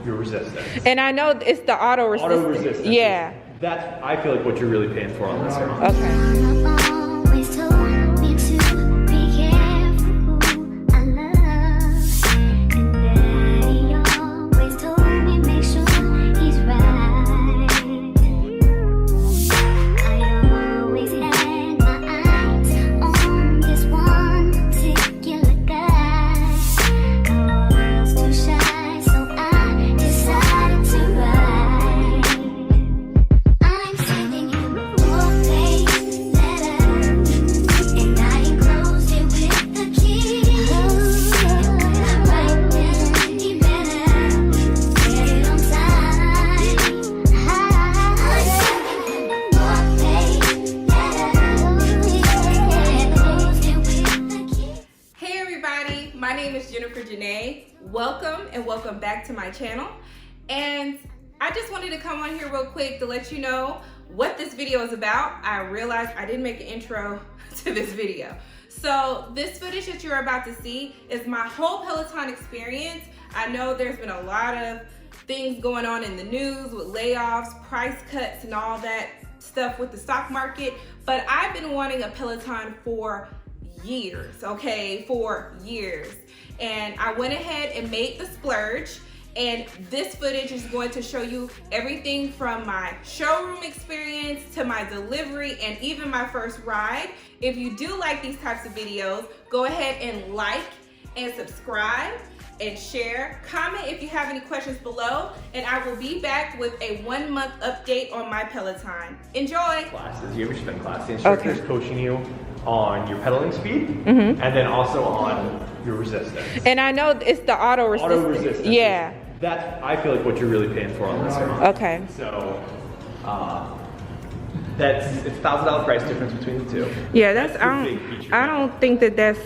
your resistance. And I know it's the auto resistance. Auto resistance. Yeah. That's, I feel like, what you're really paying for on this one. Okay. Welcome back to my channel, and I just wanted to come on here real quick to let you know what this video is about. I realized I didn't make an intro to this video. So this footage that you're about to see is my whole Peloton experience. I know there's been a lot of things going on in the news with layoffs, price cuts, and all that stuff with the stock market, but I've been wanting a Peloton for years, okay, for years. And I went ahead and made the splurge, and this footage is going to show you everything from my showroom experience to my delivery and even my first ride. If you do like these types of videos, go ahead and like and subscribe and share. Comment if you have any questions below, and I will be back with a 1-month update on my Peloton. Enjoy! Classes, you ever spend class, the instructor is coaching you on your pedaling speed, and then also on your resistance. And I know it's the auto resistance. Auto resistance. Yeah. That's, I feel like, what you're really paying for on this one. Okay. So, it's $1,000 price difference between the two. Yeah, I don't think that that's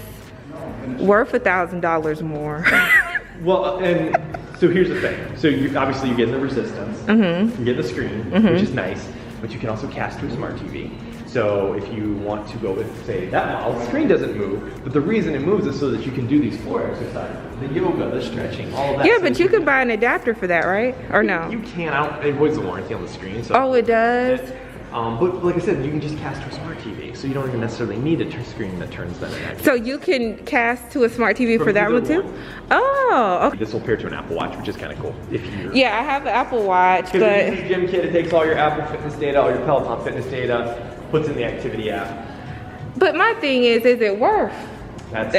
worth $1,000 more. Well, and so here's the thing. So you obviously you're getting the resistance, you get the screen, which is nice, but you can also cast to a smart TV. So if you want to go with, say, that model, the screen doesn't move, but the reason it moves is so that you can do these floor exercises, the yoga, the stretching, all of that. Yeah, but you can buy an adapter for that, right? Or no? You can. It avoids the warranty on the screen. So oh, it does? But like I said, you can just cast to a smart TV, so you don't even necessarily need a screen that turns that in. So you can cast to a smart TV for that one too? Oh, okay. This will pair to an Apple Watch, which is kind of cool. If you Yeah, I have an Apple Watch, but if you use Gym Kit, it takes all your Apple Fitness data, all your Peloton Fitness data, puts in the activity app. But my thing is it worth? That's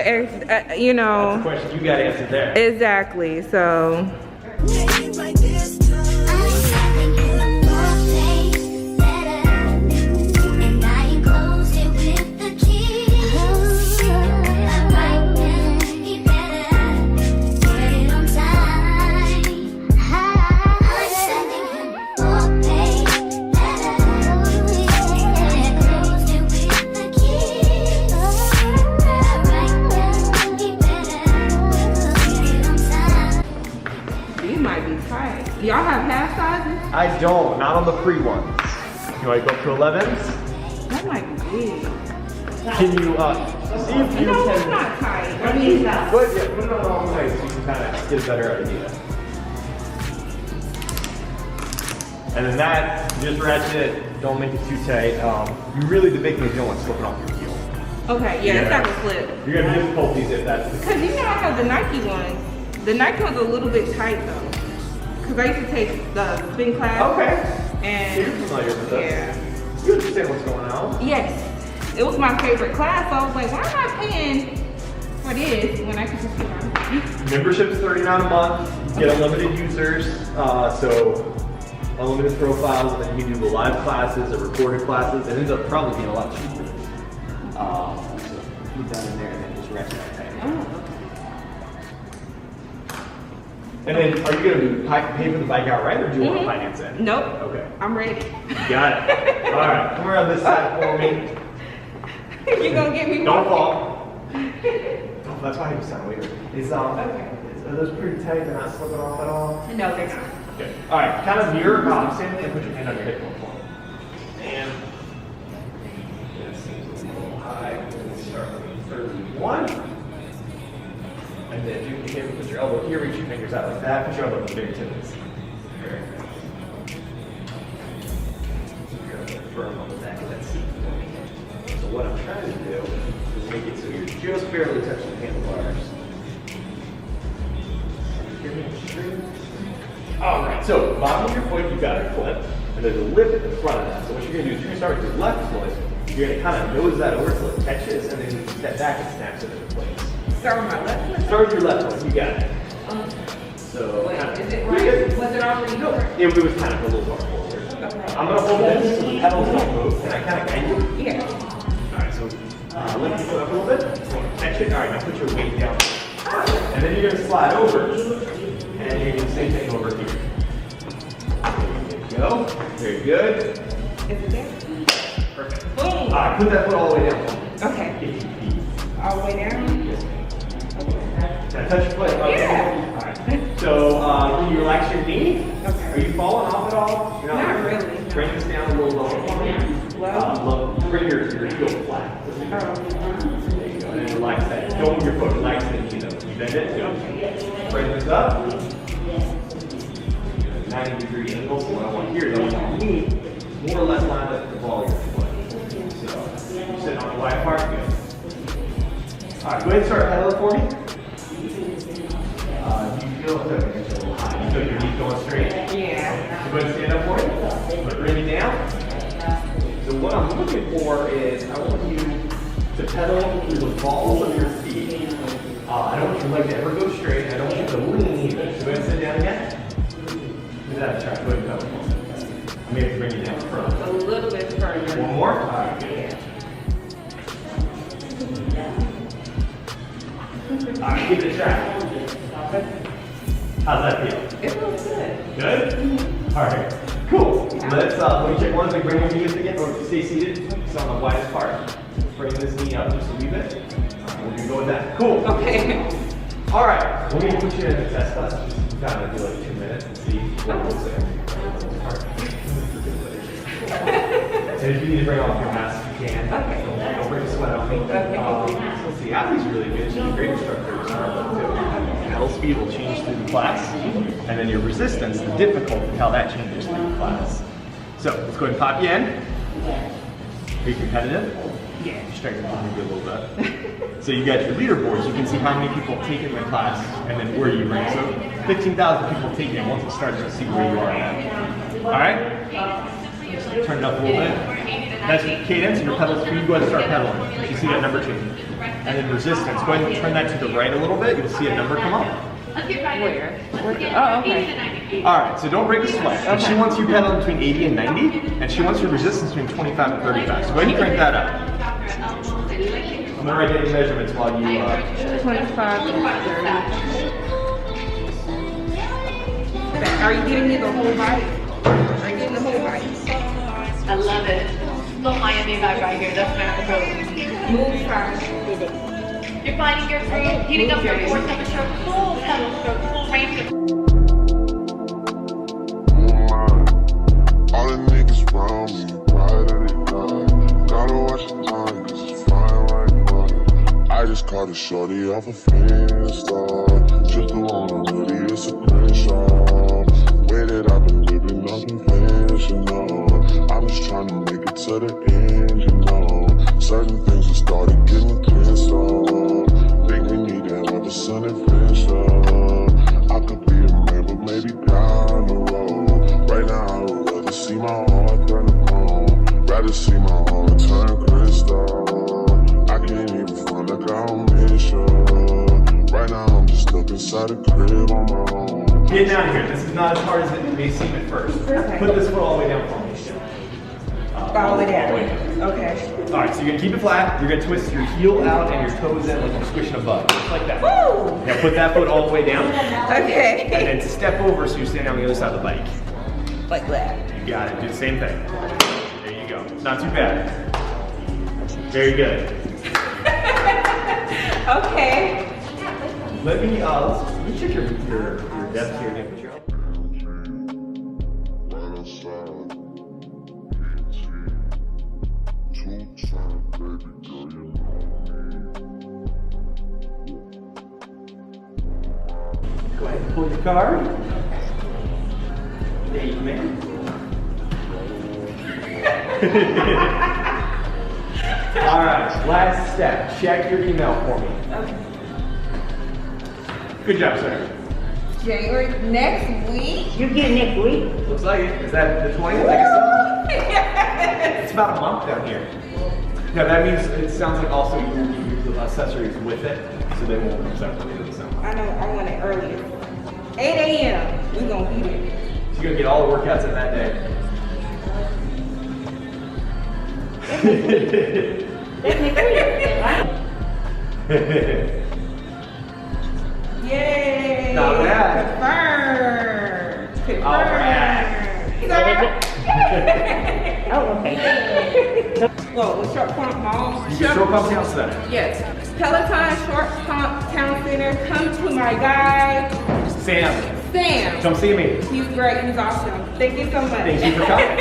you know. That's the question you got to answer there. Exactly. So. Y'all have half sizes? I don't, not on the free ones. You want to go up to 11s? That might be big. Can you see if you no, can? It's not tight. I mean, But yeah, put it on the wrong way so you can kind of get a better idea. And then that, you just ratchet it. Don't make it too tight. You really, the big thing is you don't want it slipping off your heel. Okay, yeah, it's not gonna slip. You're gonna have difficulties if that's the case. Because you know I have the Nike ones. The Nike ones are a little bit tight though. Because I used to take the spin class. Okay. And so you're familiar with this. Yeah. You understand what's going on. Yes. It was my favorite class. So I was like, why am I paying for this when I can just get my Membership's $39 a month. You get unlimited users. So unlimited profiles, and then you can do the live classes, the recorded classes. It ends up probably being a lot cheaper. So put that in there and then just ratchet that tight. Oh. And then, are you going to pay for the bike outright, or do you want to finance it? Nope. Okay. I'm ready. You got it. All right, come around this side for me. You're going to get me Don't more? fall. Oh, that's why you sound weird. Are those pretty tight? They're not slipping off at all? No, they're not. Okay. All right, kind of mirror stand and put your hand on your hip for me. And this seems a little high. Let's start with 31. And And then duplicate it, put your elbow here, reach your fingers out like that, put your elbow at the fingertips. You're firm on the back of that seat. So what I'm trying to do is make it so you're just barely touching the handlebars. All right, so bottom of your foot, you've got a foot, and there's a lip at the front of that. So what you're gonna do is you're gonna start with your left foot, you're gonna kind of nose that over till it catches, and then you step back and snaps it into place. Start with my left foot? Start with your left foot, you got it. So, Wait, kind of, is it right? Was it already no, right? it was kind of a little far forward. Okay. I'm gonna hold this so the pedals don't move. Can I kind of guide you? Yeah. All right, so lift your foot up a little bit, catch it. All right, now put your weight down. And then you're gonna slide over, and you're gonna do the same thing over here. There you go, very good. Is it there? Perfect. Boom. All right, put that foot all the way down. Okay. All the way down? Yes, ma'am. Okay. Now touch your foot. Okay. Yeah. All right. So can you relax your knee? Okay. Are you falling off at all? You're Not really, no. Bring this down a little lower for me. Bring your heel flat. There you go. And then relax that. Don't move your foot. Relax the knee though. You bend it. Go. Bring this up. 90-degree angle. So what I want here is I want your knee more or less lined up with the ball of your foot. So you're sitting on the wide part. Good. All right. Go ahead and start pedaling for me. You feel it. You feel your knee going straight. Yeah. So go ahead and stand up for it. Bring it down. So what I'm looking for is I want you to pedal through the balls of your feet. I don't want your leg to ever go straight. I don't want you to lean either. So go ahead and sit down again. Do that. Try. Go ahead and pedal. I'm going to bring you down further. A little bit further. One more. All right. Good. All right. Give it a try. How's that feel? It feels good. Good? All right. Cool. Let's let me check one thing. Bring your knees again, or stay seated. It's on the widest part. Bring this knee up just a wee bit. All right, we're gonna go with that. Cool. Okay. All right. We're gonna put you in a test class. Just kind of do like 2 minutes and see what it looks like. And if you need to bring off your mask, you can. Okay. Don't bring a sweat on me. Okay. Let's see. Athlete's really good. She's a great instructor to start with too. Pedal speed will change through the class, and then your resistance, the difficulty, how that changes through the class. So let's go ahead and pop you in. Are you competitive? Yeah. Strength maybe a little bit. So you got your leaderboards. You can see how many people have taken the class, and then where you rank. So 15,000 people have taken it. Once it starts, you'll see where you are at. All right. Turn it up a little bit. That's your cadence and your pedal speed. Go ahead and start pedaling. You see that number change. And then resistance. Go ahead and turn that to the right a little bit. You'll see a number come up. Where? Oh, okay. All right, so don't break a sweat. And she wants you pedaling between 80 and 90, and she wants your resistance between 25 and 35. So go ahead and crank that up. I'm gonna write down your measurements while you. 25 and 30. Are you getting me the whole bite? Are you getting the whole bite? I love it. The Miami vibe right here. That's my approach. Move fast. You're finding your groove, heating up your core temperature, full pedal stroke, full range of. All the niggas round me, ride at it night. Gotta watch the time, cause it's flying like mine. I just caught a shorty off a Insta. Just the one hoodie, it's a screenshot. Way that I've been living unconventional. I'm just trying to make it to the end, you know. Certain things have started getting pissed off. Think we need to have a sun adventure. I could be a man, but maybe down the road. Right now, I would rather see my heart turn to chrome. Rather see my heart turn crystal. I can't even front like I don't miss you. Right now, I'm just stuck inside the crib on my own. Get down here. This is not as hard as it may seem at first. Okay. Put this foot all the way down for me. All the way down. Okay. All right, so you're gonna keep it flat. You're gonna twist your heel out and your toes in like you're squishing a bug, just like that. Woo! Now put that foot all the way down, and Okay. then step over so you're standing on the other side of the bike. Like that. You got it. Do the same thing. There you go. Not too bad. Very good. Okay. Let me check your depth here again. Put your elbow. Right outside. Two-time, baby girl, you know me. card. Amen. All right, last step. Check your email for me. Okay. Good job, sir. January next week? You get next week? Looks like it. Is that the 20th? I guess so. It's about a month down here. No, that means it sounds like also you use the accessories with it, so they won't come separately to the sound. I know, I want it earlier. 8 a.m. We're gonna beat it. So you're gonna get all the workouts in that day. That's next week, right? Yay! Not bad. Confirmed. All right. Oh, okay. Well, with Short Pump Mall. Short Pump Town Center. Yes. Peloton Short Pump Town Center. Come to my guy, Sam, Sam. come see me. He's great. He's awesome. Thank you so much. Thank you for coming.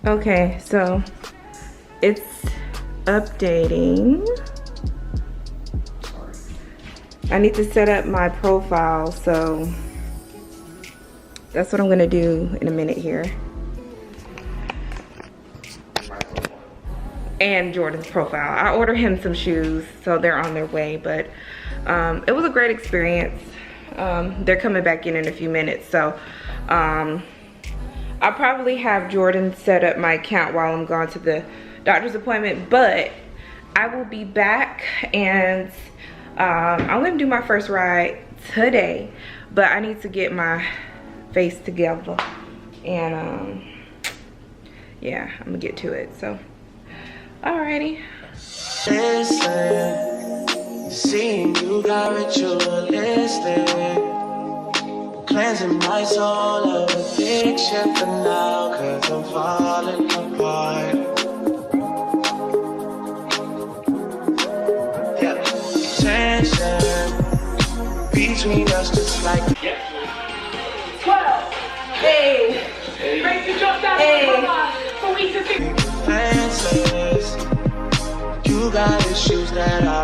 Okay, so it's updating. I need to set up my profile, so that's what I'm gonna do in a minute here. And Jordan's profile. I ordered him some shoes, so they're on their way, but it was a great experience. They're coming back in a few minutes, so I'll probably have Jordan set up my account while I'm gone to the doctor's appointment, but I will be back and I'm gonna do my first ride today, but I need to get my face together and yeah, I'm gonna get to it. So alrighty. Listen, seeing you got ritualistic, cleansing my soul of addiction for now, 'cause I'm falling apart. Yeah, tension between us just like 12. Hey. Break the drop down. Hey. Come on. For we to think. fences. You got issues that I